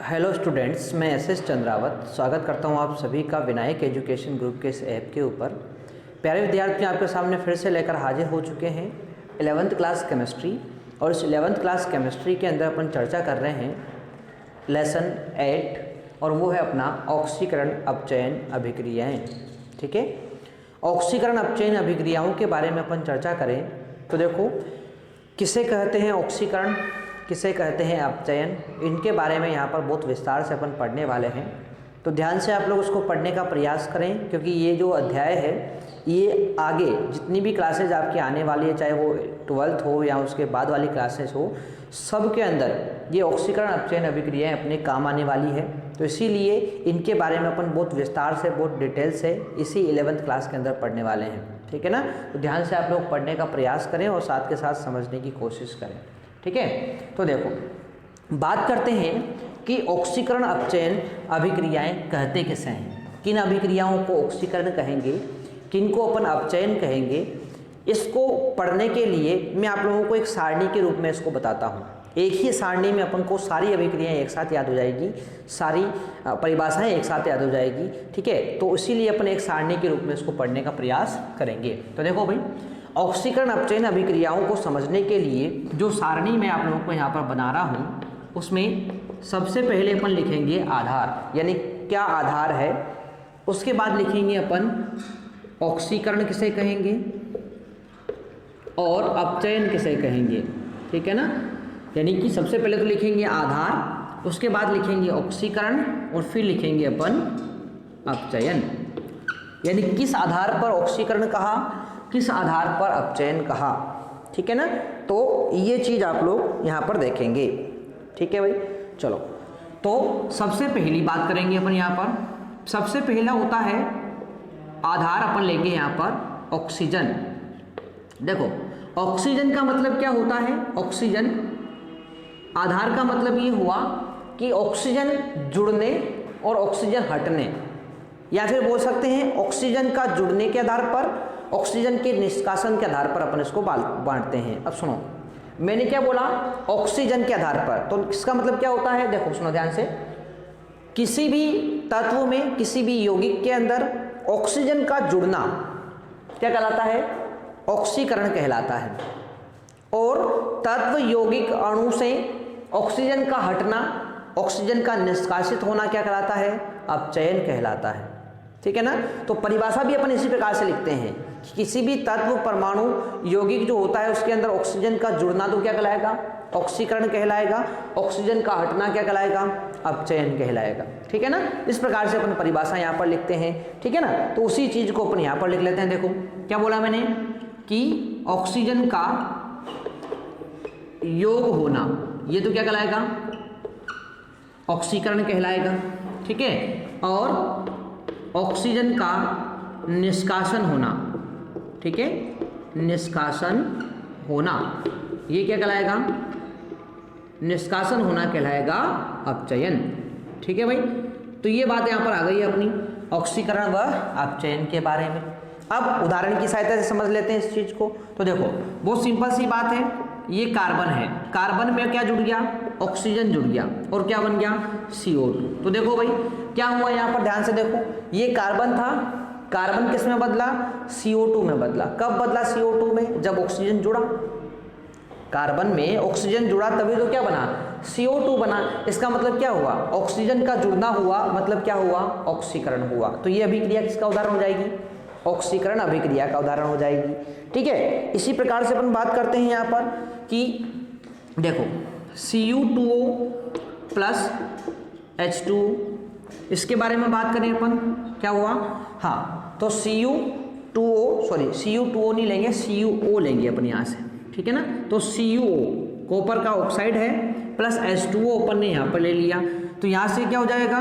Hello students, मैं S Chandrawat स्वागत करता हूं आप सभी का विनायक एजुकेशन ग्रुप के इस ऐप के ऊपर। प्यारे विद्यार्थियों, आपके सामने फिर से लेकर हाजिर हो चुके हैं 11th क्लास केमिस्ट्री। और इस 11th क्लास केमिस्ट्री के अंदर अपन चर्चा कर रहे हैं लेसन 8 और वो है अपना ऑक्सीकरण अपचयन अभिक्रियाएँ। ठीक है, ऑक्सीकरण अपचयन अभिक्रियाओं के बारे में अपन चर्चा करें तो देखो, किसे कहते हैं ऑक्सीकरण, किसे कहते हैं अपचयन, इनके बारे में यहाँ पर बहुत विस्तार से अपन पढ़ने वाले हैं। तो ध्यान से आप लोग उसको पढ़ने का प्रयास करें, क्योंकि ये जो अध्याय है ये आगे जितनी भी क्लासेज आपकी आने वाली है, चाहे वो 12th हो या उसके बाद वाली क्लासेस हो, सब के अंदर ये ऑक्सीकरण अपचयन अभिक्रियाएँ अपने काम आने वाली है। तो इसीलिए इनके बारे में अपन बहुत विस्तार से, बहुत डिटेल से इसी 11th क्लास के अंदर पढ़ने वाले हैं। ठीक है ना, तो ध्यान से आप लोग पढ़ने का प्रयास करें और साथ के साथ समझने की कोशिश करें। ठीक है, तो देखो बात करते हैं कि ऑक्सीकरण अपचयन अभिक्रियाएं कहते किसे हैं, किन अभिक्रियाओं को ऑक्सीकरण कहेंगे, किन को अपन अपचयन कहेंगे। इसको पढ़ने के लिए मैं आप लोगों को एक सारणी के रूप में इसको बताता हूँ। एक ही सारणी में अपन को सारी अभिक्रियाएं एक साथ याद हो जाएगी, सारी परिभाषाएं एक साथ याद हो जाएगी। ठीक है, तो इसीलिए अपन एक सारणी के रूप में इसको पढ़ने का प्रयास करेंगे। तो देखो भाई, ऑक्सीकरण अपचयन अभिक्रियाओं को समझने के लिए जो सारणी मैं आप लोगों को यहाँ पर बना रहा हूँ, उसमें सबसे पहले अपन लिखेंगे आधार, यानी क्या आधार है। उसके बाद लिखेंगे अपन ऑक्सीकरण किसे कहेंगे और अपचयन किसे कहेंगे। ठीक है ना, यानी कि सबसे पहले तो लिखेंगे आधार, उसके बाद लिखेंगे ऑक्सीकरण और फिर लिखेंगे अपन अपचयन। यानी किस आधार पर ऑक्सीकरण कहा, किस आधार पर अपचयन कहा। ठीक है ना, तो ये चीज़ आप लोग यहाँ पर देखेंगे। ठीक है भाई, चलो तो सबसे पहली बात करेंगे अपन यहाँ पर। सबसे पहला होता है आधार, अपन लेंगे यहाँ पर ऑक्सीजन। देखो, ऑक्सीजन का मतलब क्या होता है, ऑक्सीजन आधार का मतलब ये हुआ कि ऑक्सीजन जुड़ने और ऑक्सीजन हटने, या फिर बोल सकते हैं ऑक्सीजन का जुड़ने के आधार पर, ऑक्सीजन के निष्कासन के आधार पर अपन इसको बांटते हैं। अब सुनो, मैंने क्या बोला, ऑक्सीजन के आधार पर, तो इसका मतलब क्या होता है, देखो सुनो ध्यान से। किसी भी तत्व में, किसी भी यौगिक के अंदर ऑक्सीजन का जुड़ना क्या कहलाता है, ऑक्सीकरण कहलाता है। और तत्व यौगिक अणु से ऑक्सीजन का हटना, ऑक्सीजन का निष्कासित होना क्या कहलाता है, अपचयन कहलाता है। ठीक है ना, तो परिभाषा भी अपन इसी प्रकार से लिखते हैं कि किसी भी तत्व, परमाणु, यौगिक जो होता है उसके अंदर ऑक्सीजन का जुड़ना तो क्या कहलाएगा, ऑक्सीकरण कहलाएगा। ऑक्सीजन का हटना क्या कहलाएगा, अपचयन कहलाएगा। ठीक है ना, इस प्रकार से अपन परिभाषा यहाँ पर लिखते हैं। ठीक है ना, तो उसी चीज को अपन यहाँ पर लिख लेते हैं। देखो क्या बोला मैंने कि ऑक्सीजन का योग होना, ये तो क्या कहलाएगा, ऑक्सीकरण कहलाएगा। ठीक है, और ऑक्सीजन का निष्कासन होना, ठीक है, निष्कासन होना, ये क्या कहलाएगा, निष्कासन होना कहलाएगा अपचयन। ठीक है भाई, तो ये बात यहाँ पर आ गई है अपनी ऑक्सीकरण व अपचयन के बारे में। अब उदाहरण की सहायता से समझ लेते हैं इस चीज को। तो देखो, बहुत सिंपल सी बात है, ये कार्बन है, कार्बन में क्या जुड़ गया, ऑक्सीजन जुड़ गया और क्या बन गया, CO2। तो देखो भाई क्या हुआ यहाँ पर, ध्यान से देखो, ये कार्बन था, कार्बन किस में बदला, CO2 में बदला। कब बदला CO2 में, जब ऑक्सीजन जुड़ा। कार्बन में ऑक्सीजन जुड़ा तभी तो क्या बना, CO2 बना। इसका मतलब क्या हुआ, ऑक्सीजन का जुड़ना हुआ, मतलब क्या हुआ, ऑक्सीकरण हुआ। तो ये अभिक्रिया किसका उदाहरण हो जाएगी, ऑक्सीकरण अभिक्रिया का उदाहरण हो जाएगी। ठीक है, इसी प्रकार से अपन बात करते हैं यहाँ पर कि देखो Cu2O प्लस H2, इसके बारे में बात करें अपन, क्या हुआ, हाँ, तो Cu2O नहीं लेंगे, CuO लेंगे अपन यहाँ से। ठीक है ना, तो CuO कॉपर का ऑक्साइड है प्लस H2O अपन ने यहाँ पर ले लिया। तो यहाँ से क्या हो जाएगा,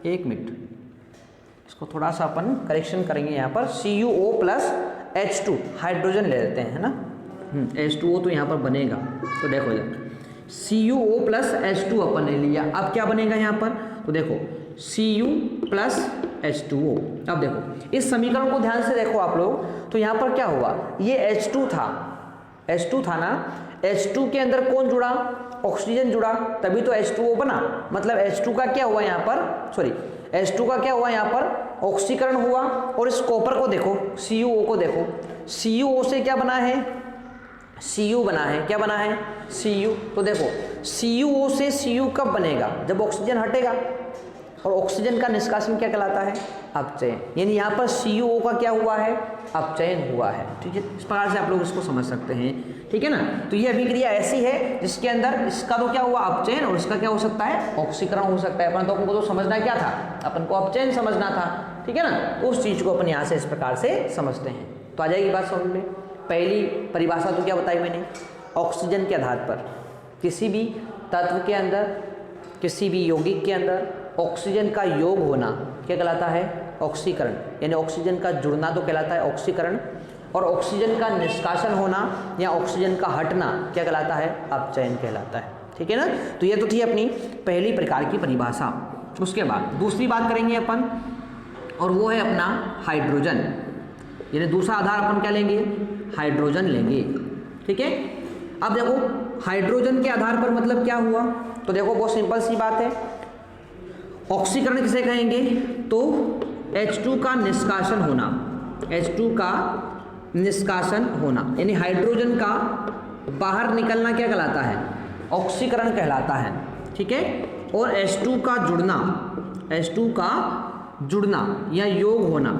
एक मिनट, इसको थोड़ा सा अपन करेक्शन करेंगे यहाँ पर, CuO प्लस H2, हाइड्रोजन ले लेते हैं, है ना, H2O तो यहाँ पर बनेगा। तो देखो CuO प्लस H2 अपन ने लिया, अब क्या बनेगा यहाँ पर, तो देखो Cu प्लस H2O। अब देखो इस समीकरण को ध्यान से देखो आप लोग, तो यहाँ पर क्या हुआ, ये H2 था, H2 था ना, H2 के अंदर कौन जुड़ा, ऑक्सीजन जुड़ा, तभी तो H2O बना। मतलब H2 का क्या हुआ यहाँ पर, सॉरी H2 का क्या हुआ यहाँ पर, ऑक्सीकरण हुआ। और इस कॉपर को देखो, CuO को देखो, CuO से क्या बना है, Cu बना है, क्या बना है, Cu। तो देखो CuO से Cu कब बनेगा, जब ऑक्सीजन हटेगा, और ऑक्सीजन का निष्कासन क्या कहलाता है, अपचयन। यानी यहाँ पर CuO का क्या हुआ है, अपचयन हुआ है। ठीक है, इस प्रकार से आप लोग इसको समझ सकते हैं। ठीक है ना, तो ये अभिक्रिया ऐसी है जिसके अंदर इसका तो क्या हुआ, अपचयन, और इसका क्या हो सकता है, ऑक्सीकरण हो सकता है। अपन को तो समझना क्या था, अपन को अपचयन समझना था। ठीक है ना, तो उस चीज को अपन यहाँ से इस प्रकार से समझते हैं। तो आ जाएगी बात समझ में। पहली परिभाषा तो क्या बताई मैंने, ऑक्सीजन के आधार पर किसी भी तत्व के अंदर, किसी भी यौगिक के अंदर ऑक्सीजन का योग होना क्या कहलाता है, ऑक्सीकरण। यानी ऑक्सीजन का जुड़ना तो कहलाता है ऑक्सीकरण, और ऑक्सीजन का निष्कासन होना या ऑक्सीजन का हटना क्या कहलाता है, अपचयन कहलाता है। ठीक है ना, तो ये तो थी अपनी पहली प्रकार की परिभाषा। उसके बाद दूसरी बात करेंगे अपन, और वो है अपना हाइड्रोजन। यानी दूसरा आधार अपन क्या लेंगे, हाइड्रोजन लेंगे। ठीक है, अब देखो हाइड्रोजन के आधार पर मतलब क्या हुआ, तो देखो बहुत सिंपल सी बात है, ऑक्सीकरण किसे कहेंगे, तो H2 का निष्कासन होना, H2 का निष्कासन होना, यानी हाइड्रोजन का बाहर निकलना क्या कहलाता है, ऑक्सीकरण कहलाता है। ठीक है, और H2 का जुड़ना, H2 का जुड़ना या योग होना,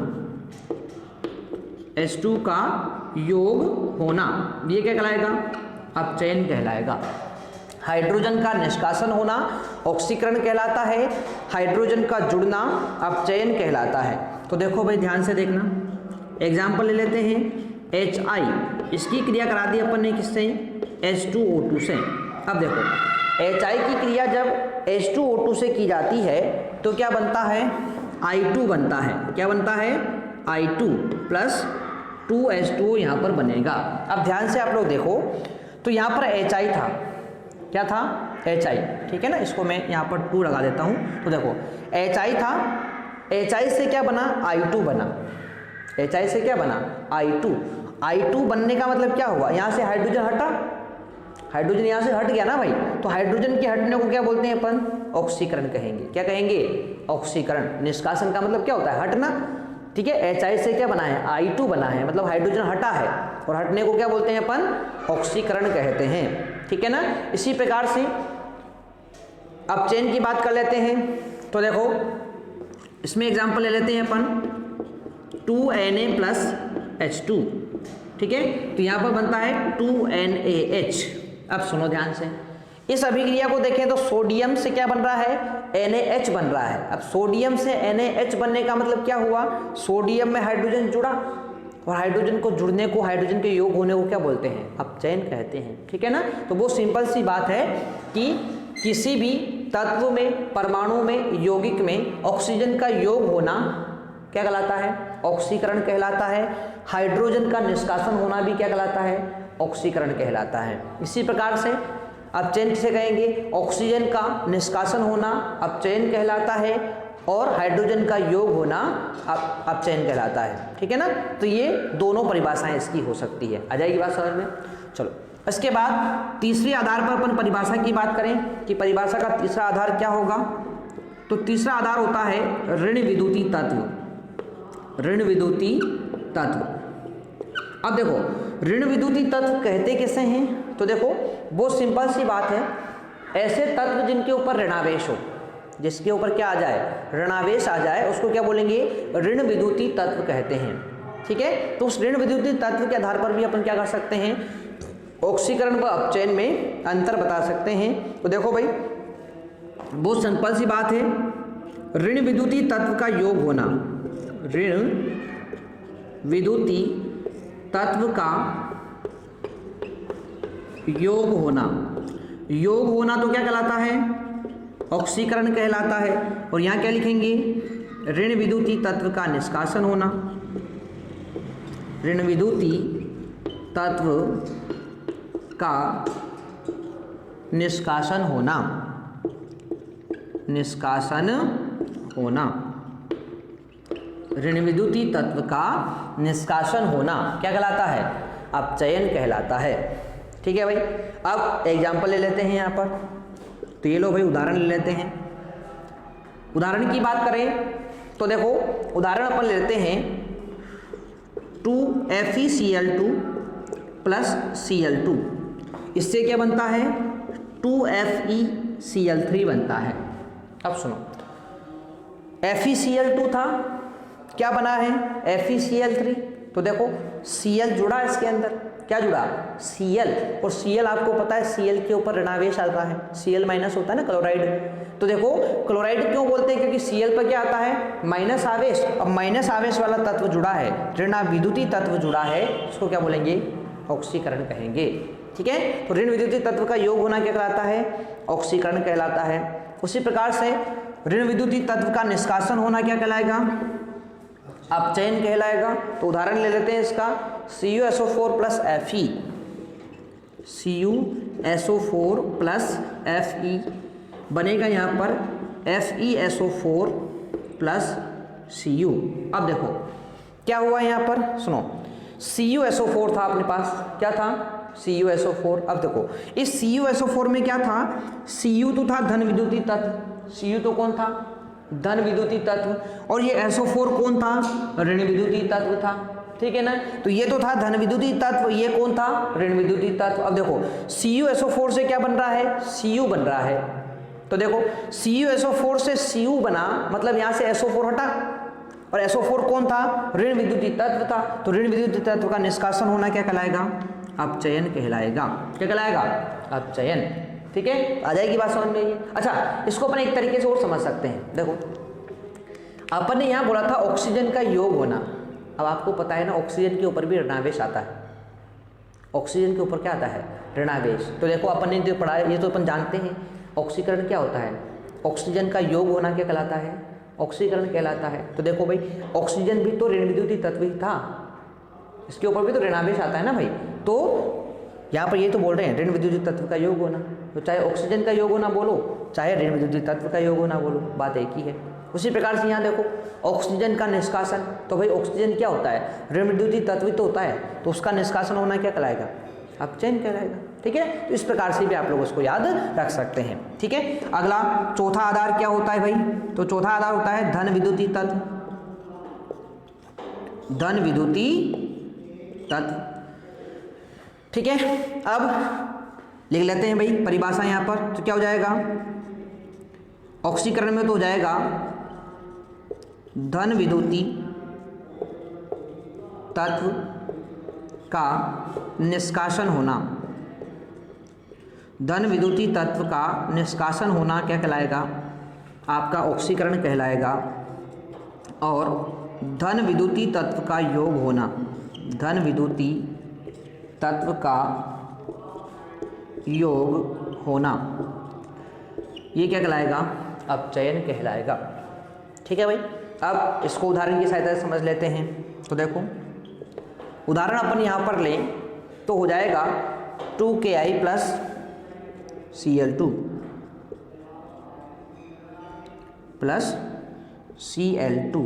H2 का योग होना, ये क्या कहलाएगा, अपचयन कहलाएगा। हाइड्रोजन का निष्कासन होना ऑक्सीकरण कहलाता है, हाइड्रोजन का जुड़ना अपचयन कहलाता है। तो देखो भाई ध्यान से देखना, एग्जाम्पल ले लेते हैं, HI, इसकी क्रिया करा दी अपन ने किससे, H2O2 से। अब देखो HI की क्रिया जब H2O2 से की जाती है तो क्या बनता है, I2 बनता है। क्या बनता है, I2 प्लस 2H2O यहाँ पर बनेगा। अब ध्यान से आप लोग देखो, तो यहाँ पर HI था, क्या था, HI। ठीक है ना, इसको मैं यहाँ पर 2 लगा देता हूँ। तो देखो HI था, HI से क्या बना, I2 बना, HI से क्या बना, I2 बनने का मतलब क्या हुआ, यहाँ से हाइड्रोजन हटा, हाइड्रोजन यहाँ से हट गया ना भाई, तो हाइड्रोजन के हटने को क्या बोलते हैं अपन, ऑक्सीकरण कहेंगे। क्या कहेंगे, ऑक्सीकरण। निष्कासन का मतलब क्या होता है, हटना। ठीक है, HI से क्या बना है, I2 बना है, मतलब हाइड्रोजन हटा है, और हटने को क्या बोलते हैं अपन, ऑक्सीकरण कहते हैं। ठीक है ना, इसी प्रकार से अपचयन की बात कर लेते हैं। तो देखो इसमें एग्जांपल ले लेते हैं अपन, 2Na प्लस H2। ठीक है, तो यहाँ पर बनता है 2NaH। अब सुनो ध्यान से, इस अभिक्रिया को देखें तो सोडियम से क्या बन रहा है, NaH बन रहा है। अब सोडियम से NaH बनने का मतलब क्या हुआ, सोडियम में हाइड्रोजन जुड़ा, और हाइड्रोजन को जुड़ने को, हाइड्रोजन के योग होने को क्या बोलते हैं, अपचयन कहते हैं। ठीक है ना, तो वो सिंपल सी बात है कि किसी भी तत्व में, परमाणु में, यौगिक में ऑक्सीजन का योग होना क्या कहलाता है, ऑक्सीकरण कहलाता है। हाइड्रोजन का निष्कासन होना भी क्या कहलाता है, ऑक्सीकरण कहलाता है। इसी प्रकार से अपचयन किसे कहेंगे, ऑक्सीजन का निष्कासन होना अपचयन कहलाता है, और हाइड्रोजन का योग होना अपचयन कहलाता है। ठीक है ना, तो ये दोनों परिभाषाएं इसकी हो सकती है। आ जाएगी बात समझ में। चलो इसके बाद तीसरे आधार पर अपन परिभाषा की बात करें कि परिभाषा का तीसरा आधार क्या होगा, तो तीसरा आधार होता है ऋण विद्युतीय तत्व। ऋण विद्युतीय तत्व। अब देखो ऋण विद्युतीय तत्व कहते किसे हैं, तो देखो बहुत सिंपल सी बात है, ऐसे तत्व जिनके ऊपर ऋणावेश हो, जिसके ऊपर क्या आ जाए, ऋणावेश आ जाए, उसको क्या बोलेंगे, ऋण विद्युतीय तत्व कहते हैं। ठीक है, तो उस ऋण विद्युतीय तत्व के आधार पर भी अपन क्या कर सकते हैं, ऑक्सीकरण व अपचयन में अंतर बता सकते हैं। तो देखो भाई बहुत सिंपल सी बात है, ऋण विद्युतीय तत्व का योग होना, ऋण विद्युतीय तत्व का योग होना, योग होना तो क्या कहलाता है, ऑक्सीकरण कहलाता है। और यहाँ क्या लिखेंगे, ऋण विद्युतीय तत्व का निष्कासन होना, ऋण विद्युतीय तत्व का निष्कासन होना, निष्कासन होना, ऋण विद्युतीय तत्व का निष्कासन होना क्या कहलाता है, अपचयन कहलाता है। ठीक है भाई। अब एग्जाम्पल ले लेते हैं यहाँ पर, तो ये लो भाई उदाहरण ले लेते हैं। उदाहरण की बात करें तो देखो उदाहरण अपन लेते हैं 2FeCl2 प्लस Cl2, इससे क्या बनता है 2FeCl3 बनता है। अब सुनो, FeCl2 था, क्या बना है FeCl3, तो देखो Cl जुड़ा इसके अंदर, क्या जुड़ा Cl, और Cl आपको पता है Cl के ऊपर ऋणावेश आता है, Cl माइनस होता है ना क्लोराइड। तो देखो क्लोराइड क्यों बोलते हैं, क्योंकि Cl पर क्या आता है माइनस आवेश। अब माइनस आवेश वाला तत्व जुड़ा है, ऋण विद्युतीय तत्व जुड़ा है, इसको क्या बोलेंगे ऑक्सीकरण कहेंगे। ठीक है, तो ऋण विद्युतीय तत्व का योग होना क्या कहलाता है ऑक्सीकरण कहलाता है। उसी प्रकार से ऋण विद्युतीय तत्व का निष्कासन होना क्या कहलाएगा अपचयन कहलाएगा। तो उदाहरण ले लेते हैं इसका CuSO4 plus Fe, CuSO4 plus Fe बनेगा यहाँ पर FeSO4 प्लस Cu। अब देखो क्या हुआ यहाँ पर, सुनो CuSO4 था अपने पास, क्या था CuSO4। अब देखो इस CuSO4 में क्या था, Cu तो था धन विद्युतीय तत्व, Cu तो कौन था धन विद्युतीय तत्व, और ये SO4 कौन था ऋण विद्युतीय तत्व था। ठीक है ना, तो ये तो था धन विद्युतीय तत्व, ये कौन था ऋण विद्युतीय तत्व। अब देखो CuSO4 से क्या बन रहा है Cu बन रहा है, तो देखो CuSO4 से Cu बना, मतलब यहाँ से SO4 हटा, और SO4 कौन था ऋण विद्युतीय तत्व था। तो ऋण विद्युतीय तत्व का निष्कासन होना क्या कहलाएगा अपचयन कहलाएगा। क्या कहलाएगा अपचयन। ठीक है, आ जाएगी बात समझ में ये। अच्छा, इसको अपन एक तरीके से और समझ सकते हैं। देखो अपन ने यहाँ बोला था ऑक्सीजन का योग होना, अब आपको पता है ना ऑक्सीजन के ऊपर भी ऋणावेश आता है, ऑक्सीजन के ऊपर क्या आता है ऋणावेश। तो देखो अपन ने जो पढ़ा है ये तो अपन जानते हैं, ऑक्सीकरण क्या होता है, ऑक्सीजन का योग होना क्या कहलाता है ऑक्सीकरण कहलाता है। तो देखो भाई ऑक्सीजन भी तो ऋण विद्युतीय तत्व ही था, इसके ऊपर भी तो ऋणावेश आता है ना भाई। तो यहाँ पर ये तो बोल रहे हैं ऋण विद्युतीय तत्व का योग होना, तो चाहे ऑक्सीजन का योग होना बोलो चाहे ऋण विद्युतीय तत्व का योग होना बोलो, बात एक ही है। उसी प्रकार से यहाँ देखो ऑक्सीजन का निष्कासन, तो भाई ऑक्सीजन क्या होता है ऋण विद्युतीय तत्व तो होता है, तो उसका निष्कासन होना क्या कहलाएगा अपचयन कहलाएगा। ठीक है, तो इस प्रकार से भी आप लोग उसको याद रख सकते हैं। ठीक है, अगला चौथा आधार क्या होता है भाई, तो चौथा आधार होता है धन विद्युतीय तत्व, धन विद्युतीय तत्व। ठीक है, अब लिख लेते हैं भाई परिभाषा यहाँ पर, तो क्या हो जाएगा ऑक्सीकरण में तो हो जाएगा धन विद्युतीय तत्व का निष्कासन होना, धन विद्युतीय तत्व का निष्कासन होना क्या कहलाएगा आपका ऑक्सीकरण कहलाएगा। और धन विद्युतीय तत्व का योग होना, धन विद्युतीय तत्व का योग होना ये क्या कहलाएगा अपचयन कहलाएगा। ठीक है भाई, अब इसको उदाहरण की सहायता से समझ लेते हैं। तो देखो उदाहरण अपन यहाँ पर लें तो हो जाएगा 2Ki plus Cl2 plus Cl2।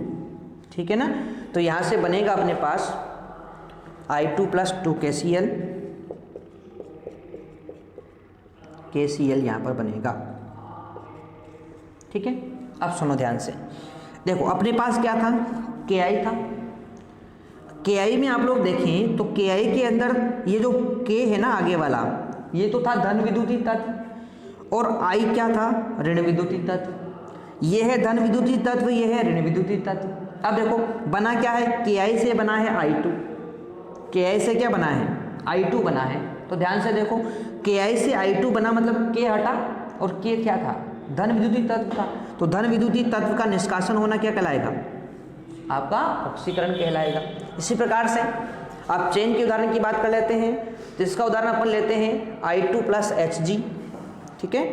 ठीक है ना, तो यहाँ से बनेगा अपने पास I2 प्लस 2KCl, KCl यहाँ पर बनेगा। ठीक है, अब सुनो ध्यान से, देखो अपने पास क्या था Ki था, Ki में आप लोग देखें तो Ki के अंदर ये जो K है ना आगे वाला ये तो था धन विद्युतीय तत्व, और I क्या था ऋण विद्युतीय तत्व, ये है धन विद्युतीय तत्व, ये है ऋण विद्युतीय तत्व। अब देखो बना क्या है Ki से बना है I2, Ki से क्या बना है I2 बना है। तो ध्यान से देखो Ki से I2 बना, मतलब K हटा और K क्या था धन विद्युतीय तत्व था, तो धन विद्युतीय तत्व का निष्कासन होना क्या कहलाएगा आपका ऑक्सीकरण कहलाएगा। इसी प्रकार से आप चेन के उदाहरण की बात कर लेते हैं, जिसका उदाहरण अपन लेते हैं I2 प्लस Hg। ठीक है,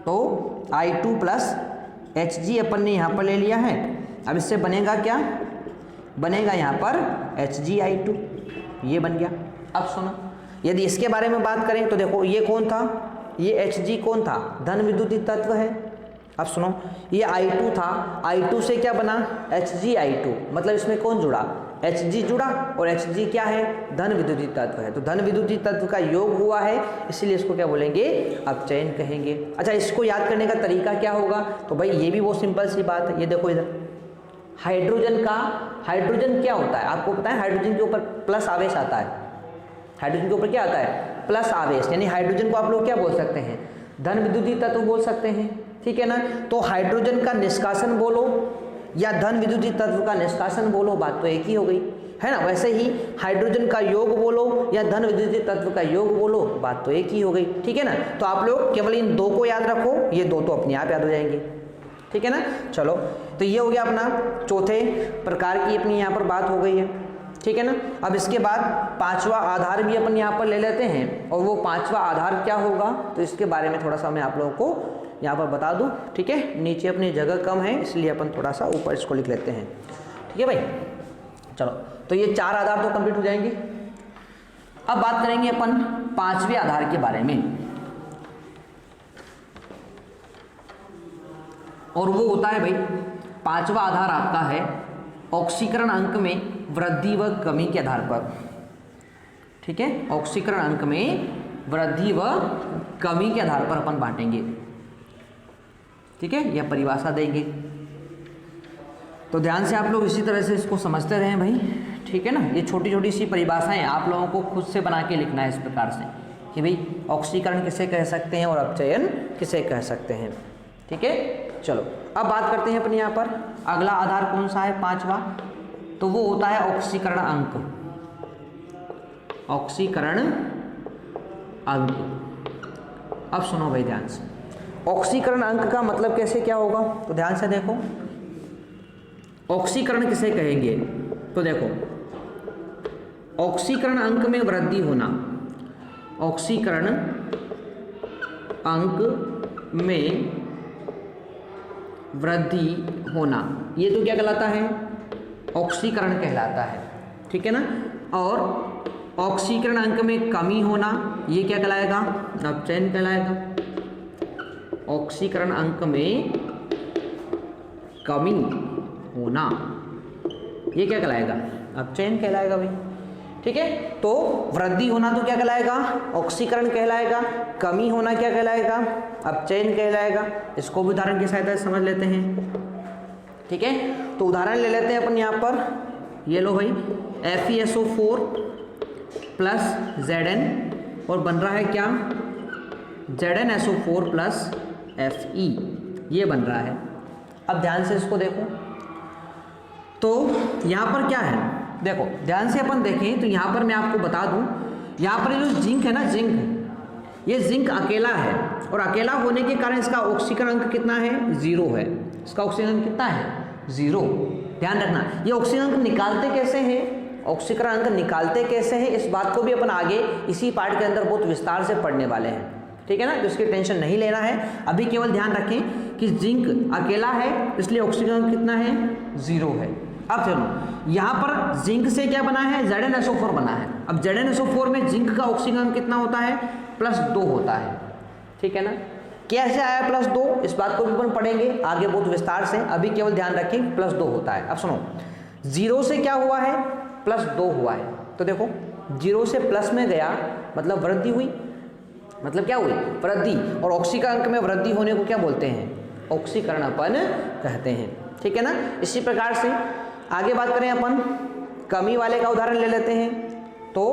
तो I2 प्लस Hg अपन ने यहाँ पर ले लिया है। अब इससे बनेगा क्या, बनेगा यहाँ पर HgI2, ये बन गया। अब सुनो यदि इसके बारे में बात करें तो देखो ये कौन था, ये Hg कौन था धन विद्युतीय तत्व है। अब सुनो ये I2 था, I2 से क्या बना HgI2, मतलब इसमें कौन जुड़ा Hg जुड़ा और Hg क्या है, धन विद्युतीय तत्व है, तो धन विद्युतीय तत्व का योग हुआ है, इसलिए इसको क्या बोलेंगे, अपचयन कहेंगे। अच्छा, इसको याद करने का तरीका क्या होगा, तो भाई ये भी बहुत सिंपल सी बात है। ये देखो इधर हाइड्रोजन क्या होता है, आपको पता है हाइड्रोजन के ऊपर प्लस आवेश आता है, हाइड्रोजन के ऊपर क्या आता है, प्लस आवेश, यानी हाइड्रोजन को आप लोग क्या बोल सकते हैं, धन विद्युतीय तत्व बोल सकते हैं, ठीक है ना। तो हाइड्रोजन का निष्कासन बोलो या धन विद्युतीय तत्व का निष्कासन बोलो, बात तो एक ही हो गई है ना। वैसे ही हाइड्रोजन का योग बोलो या धन विद्युतीय तत्व का योग बोलो, बात तो एक ही हो गई, ठीक है ना। तो आप लोग केवल इन दो को याद रखो, ये दो तो अपने आप याद हो जाएंगे, ठीक है ना। चलो, तो ये हो गया अपना चौथे प्रकार की अपनी यहाँ पर बात हो गई है, ठीक है ना। अब इसके बाद पांचवा आधार भी अपन यहाँ पर ले लेते हैं, और वो पांचवा आधार क्या होगा, तो इसके बारे में थोड़ा सा मैं आप लोगों को यहाँ पर बता दूँ, ठीक है। नीचे अपनी जगह कम है, इसलिए अपन थोड़ा सा ऊपर इसको लिख लेते हैं, ठीक है भाई। चलो, तो ये चार आधार तो कंप्लीट हो जाएंगे। अब बात करेंगे अपन पांचवें आधार के बारे में, और वो होता है भाई, पांचवा आधार आपका है ऑक्सीकरण अंक में वृद्धि व कमी के आधार पर, ठीक है। ऑक्सीकरण अंक में वृद्धि व कमी के आधार पर अपन बांटेंगे, ठीक है, यह परिभाषा देंगे। तो ध्यान से आप लोग इसी तरह से इसको समझते रहें भाई, ठीक है ना। ये छोटी छोटी सी परिभाषाएं आप लोगों को खुद से बना के लिखना है इस प्रकार से कि भाई ऑक्सीकरण किसे कह सकते हैं और अपचयन किसे कह सकते हैं, ठीक है। चलो, अब बात करते हैं अपने यहाँ पर अगला आधार कौन सा है, पांचवा, तो वो होता है ऑक्सीकरण अंक। ऑक्सीकरण अंक, अब सुनो भाई ध्यान से, ऑक्सीकरण अंक का मतलब कैसे क्या होगा, तो ध्यान से देखो, ऑक्सीकरण किसे कहेंगे, तो देखो ऑक्सीकरण अंक में वृद्धि होना, ऑक्सीकरण अंक में वृद्धि होना, ये तो क्या कहलाता है, ऑक्सीकरण कहलाता है, ठीक है ना। और ऑक्सीकरण अंक में कमी होना, ये क्या कहलाएगा, अपचयन कहलाएगा। ऑक्सीकरण अंक में कमी होना, ये क्या कहलाएगा, अपचयन कहलाएगा भाई, ठीक है। तो वृद्धि होना तो क्या कहलाएगा, ऑक्सीकरण कहलाएगा, कमी होना क्या कहलाएगा, अपचयन कहलाएगा। इसको भी उदाहरण की सहायता से समझ लेते हैं, ठीक है। तो उदाहरण ले लेते हैं अपन यहाँ पर, ये लो भाई FeSO4 प्लस Zn, और बन रहा है क्या, ZnSO4 प्लस Fe, ये बन रहा है। अब ध्यान से इसको देखो, तो यहाँ पर क्या है, देखो ध्यान से अपन देखें तो यहाँ पर मैं आपको बता दूँ, यहाँ पर जो जिंक है ना, जिंक, ये जिंक अकेला है, और अकेला होने के कारण इसका ऑक्सीकरण अंक कितना है, 0 है। इसका ऑक्सीकरण अंक कितना है, 0। ध्यान रखना, ये ऑक्सीकरण अंक निकालते कैसे हैं, ऑक्सीकरण अंक निकालते कैसे हैं, इस बात को भी अपन आगे इसी पार्ट के अंदर बहुत विस्तार से पढ़ने वाले हैं, ठीक है ना। तो इसकी टेंशन नहीं लेना है, अभी केवल ध्यान रखें कि जिंक अकेला है, इसलिए ऑक्सीकरण अंक कितना है, 0 है। अब चलो, यहाँ पर जिंक से क्या बना है, ZnSO4 बना है। अब ZnSO4 में जिंक का ऑक्सीकरण अंक कितना होता है, +2 होता है, ठीक है ना। कैसे आया +2, इस बात को भी अपन पढ़ेंगे आगे बहुत विस्तार से, अभी केवल ध्यान रखें +2 होता है। अब सुनो, 0 से क्या हुआ है, +2 हुआ है, तो देखो 0 से प्लस में गया मतलब वृद्धि हुई, मतलब क्या हुई, वृद्धि। और ऑक्सीकरण अंक में वृद्धि होने को क्या बोलते हैं, ऑक्सीकरण अपन कहते हैं, ठीक है ना। इसी प्रकार से आगे बात करें अपन कमी वाले का उदाहरण ले लेते हैं, तो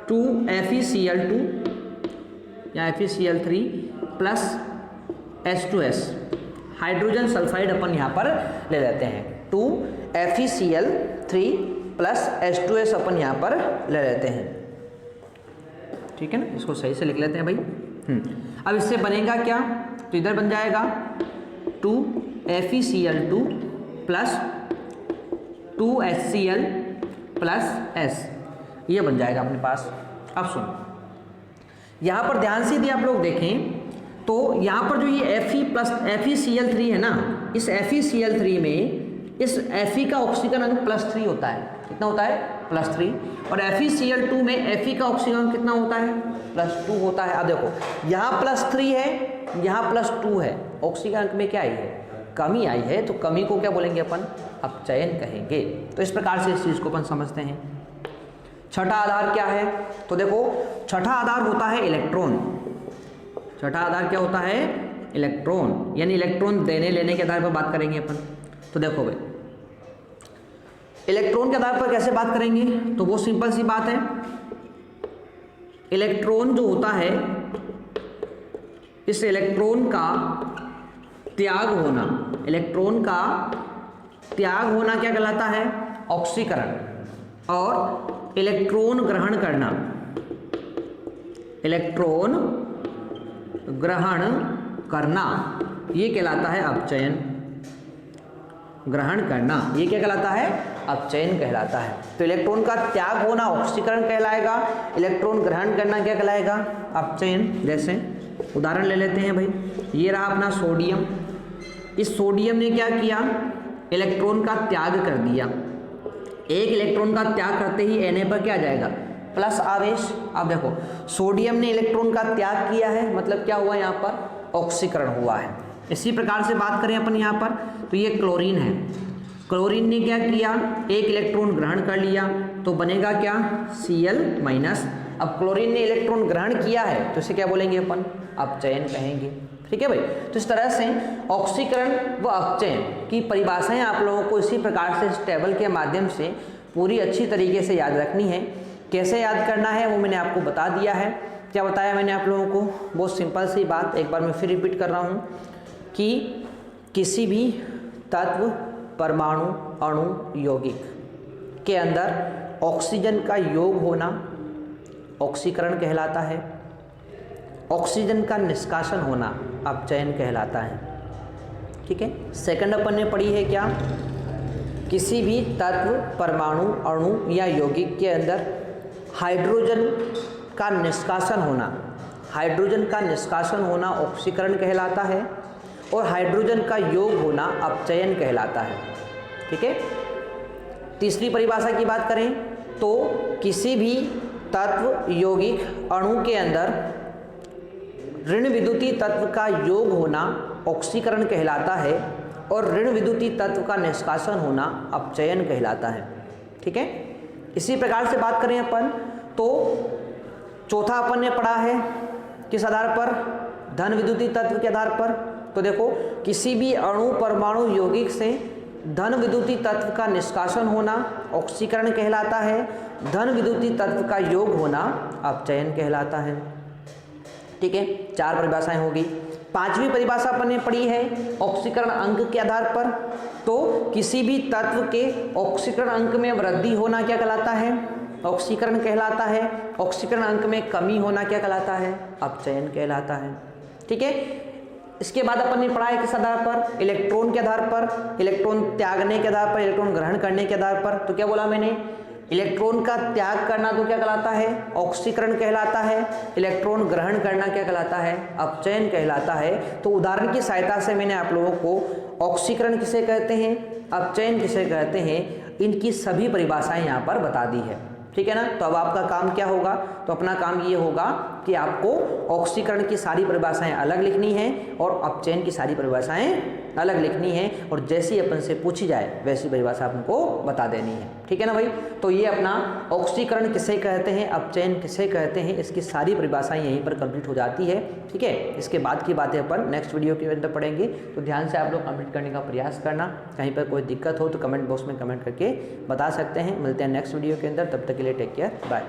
2FeCl2 या FeCl3 plus H2S, hydrogen sulphide अपन यहाँ पर ले लेते हैं। 2FeCl3 प्लस H2S अपन यहाँ पर ले लेते हैं, ठीक है ना। इसको सही से लिख लेते हैं भाई। अब इससे बनेगा क्या, तो इधर बन जाएगा 2FeCl2 plus 2HCl plus S, ये बन जाएगा अपने पास। अब सुनो, यहाँ पर ध्यान से यदि आप लोग देखें तो यहाँ पर जो ये FeCl3 है ना, इस FeCl3 में इस Fe का ऑक्सीकरण अंक +3 होता है, कितना होता है, +3। और FeCl2 में Fe का ऑक्सीकरण अंक कितना होता है, +2 होता है। अब देखो यहाँ +3 है, यहाँ +2 है, ऑक्सीकरण अंक में क्या आई है, कमी आई है तो कमी को क्या बोलेंगे अपन, अपचयन कहेंगे। तो इस प्रकार से इस चीज़ को अपन समझते हैं। छठा आधार क्या है, तो देखो छठा आधार होता है इलेक्ट्रॉन। छठा आधार क्या होता है, इलेक्ट्रॉन, यानी इलेक्ट्रॉन देने लेने के आधार पर बात करेंगे अपन। तो देखो भाई इलेक्ट्रॉन के आधार पर कैसे बात करेंगे, तो वो सिंपल सी बात है, इलेक्ट्रॉन जो होता है इस इलेक्ट्रॉन का त्याग होना, इलेक्ट्रॉन का त्याग होना क्या कहलाता है, ऑक्सीकरण, और इलेक्ट्रॉन ग्रहण करना, इलेक्ट्रॉन ग्रहण करना ये कहलाता है अपचयन। ग्रहण करना ये क्या कहलाता है, अपचयन कहलाता है। तो इलेक्ट्रॉन का त्याग होना ऑक्सीकरण कहलाएगा, इलेक्ट्रॉन ग्रहण करना क्या कहलाएगा, अपचयन। जैसे उदाहरण ले लेते हैं भाई, ये रहा अपना सोडियम, इस सोडियम ने क्या किया, इलेक्ट्रॉन का त्याग कर दिया। एक इलेक्ट्रॉन का त्याग करते ही Na पर क्या आ जाएगा, प्लस आवेश। अब देखो सोडियम ने इलेक्ट्रॉन का त्याग किया है, मतलब क्या हुआ यहाँ पर, ऑक्सीकरण हुआ है। इसी प्रकार से बात करें अपन यहाँ पर, तो ये क्लोरीन है, क्लोरीन ने क्या किया, एक इलेक्ट्रॉन ग्रहण कर लिया, तो बनेगा क्या, Cl-। अब क्लोरीन ने इलेक्ट्रॉन ग्रहण किया है तो इसे क्या बोलेंगे अपन, अपचयन कहेंगे। ठीक है भाई। तो इस तरह से ऑक्सीकरण व अपचयन की परिभाषाएं आप लोगों को इसी प्रकार से इस टेबल के माध्यम से पूरी अच्छी तरीके से याद रखनी है। कैसे याद करना है वो मैंने आपको बता दिया है। क्या बताया मैंने आप लोगों को, बहुत सिंपल सी बात, एक बार मैं फिर रिपीट कर रहा हूँ कि किसी भी तत्व, परमाणु, अणु, यौगिक के अंदर ऑक्सीजन का योग होना ऑक्सीकरण कहलाता है, ऑक्सीजन का निष्कासन होना अपचयन कहलाता है। ठीक है। सेकंड अपन ने पढ़ी है क्या, किसी भी तत्व, परमाणु, अणु या यौगिक के अंदर हाइड्रोजन का निष्कासन होना, हाइड्रोजन का निष्कासन होना ऑक्सीकरण कहलाता है, और हाइड्रोजन का योग होना अपचयन कहलाता है। ठीक है। तीसरी परिभाषा की बात करें तो किसी भी तत्व, यौगिक, अणु के अंदर ऋण विद्युतीय तत्व का योग होना ऑक्सीकरण कहलाता है, और ऋण विद्युतीय तत्व का निष्कासन होना अपचयन कहलाता है। ठीक है। इसी प्रकार से बात करें अपन तो चौथा अपन ने पढ़ा है किस आधार पर, धन विद्युतीय तत्व के आधार पर। तो देखो किसी भी अणु, परमाणु, यौगिक से धन विद्युतीय तत्व का निष्कासन होना ऑक्सीकरण कहलाता है, धन विद्युतीय तत्व का योग होना अपचयन कहलाता है। ठीक है। 4 परिभाषाएं होगी। 5वीं परिभाषा अपन ने पढ़ी है ऑक्सीकरण अंक के आधार पर। तो किसी भी तत्व के ऑक्सीकरण अंक में वृद्धि होना क्या कहलाता है, ऑक्सीकरण कहलाता है। ऑक्सीकरण अंक में कमी होना क्या कहलाता है, अपचयन कहलाता है। ठीक है। इसके बाद अपन ने पढ़ा है किस आधार पर, इलेक्ट्रॉन के आधार पर, इलेक्ट्रॉन त्यागने के आधार पर, इलेक्ट्रॉन ग्रहण करने के आधार पर। तो क्या बोला मैंने, इलेक्ट्रॉन का त्याग करना तो क्या कहलाता है, ऑक्सीकरण कहलाता है, इलेक्ट्रॉन ग्रहण करना क्या कहलाता है, अपचयन कहलाता है। तो उदाहरण की सहायता से मैंने आप लोगों को ऑक्सीकरण किसे कहते हैं, अपचयन किसे कहते हैं, इनकी सभी परिभाषाएं यहाँ पर बता दी है। ठीक है ना। तो अब आपका काम क्या होगा, तो अपना काम ये होगा कि आपको ऑक्सीकरण की सारी परिभाषाएं अलग लिखनी है और अपचयन की सारी परिभाषाएं अलग लिखनी है, और जैसी अपन से पूछी जाए वैसी परिभाषा आपको बता देनी है। ठीक है ना भाई। तो ये अपना ऑक्सीकरण किसे कहते हैं, अपचयन किसे कहते हैं, इसकी सारी परिभाषाएं यहीं पर कंप्लीट हो जाती है। ठीक है। इसके बाद की बातें अपन नेक्स्ट वीडियो के अंदर पढ़ेंगे। तो ध्यान से आप लोग कंप्लीट करने का प्रयास करना। कहीं पर कोई दिक्कत हो तो कमेंट बॉक्स में कमेंट करके बता सकते हैं। मिलते हैं नेक्स्ट वीडियो के अंदर, तब तक के लिए टेक केयर, बाय।